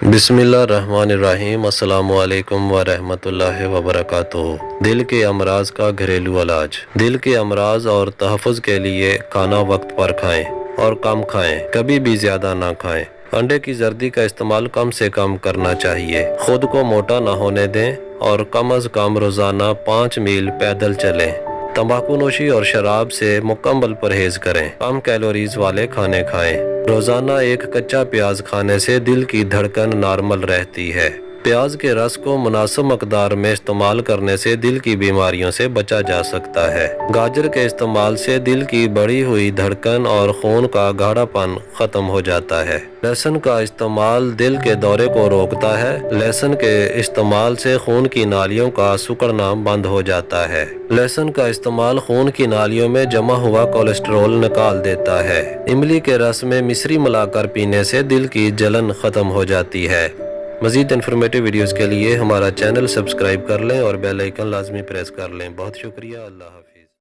बिस्मिल्लाहिर्रहमानिर्रहीम। अस्सलाम वालेकुम वरहमतुल्लाहि वबरकातुहू। दिल के अमराज का घरेलू इलाज। दिल के अमराज और तहफ़्फ़ुज़ के लिए खाना वक्त पर खाएं और कम खाएं, कभी भी ज़्यादा ना खाएं। अंडे की जर्दी का इस्तेमाल कम से कम करना चाहिए। खुद को मोटा ना होने दें और कम अज़ कम रोज़ाना 5 मील पैदल चलें। तंबाकू नोशी और शराब से मुकम्मल परहेज करें। कम कैलोरीज वाले खाने खाएं। रोज़ाना एक कच्चा प्याज खाने से दिल की धड़कन नॉर्मल रहती है। प्याज के रस को मुनासिब मकदार में इस्तेमाल करने से दिल की बीमारियों से बचा जा सकता है। गाजर के इस्तेमाल से दिल की बढ़ी हुई धड़कन और खून का गाढ़ापन ख़त्म हो जाता है। लहसुन का इस्तेमाल दिल के दौरे को रोकता है। लहसुन के इस्तेमाल से खून की नालियों का सिकुड़ना बंद हो जाता है। लहसुन का इस्तेमाल खून की नालियों में जमा हुआ कोलेस्ट्रॉल निकाल देता है। इमली के रस में मिश्री मिलाकर पीने से दिल की जलन ख़त्म हो जाती है। मज़ीद इन्फॉर्मेटिव वीडियोज़ के लिए हमारा चैनल सब्सक्राइब कर लें और बेल आइकन लाजमी प्रेस कर लें। बहुत शुक्रिया। अल्लाह हाफ़िज़।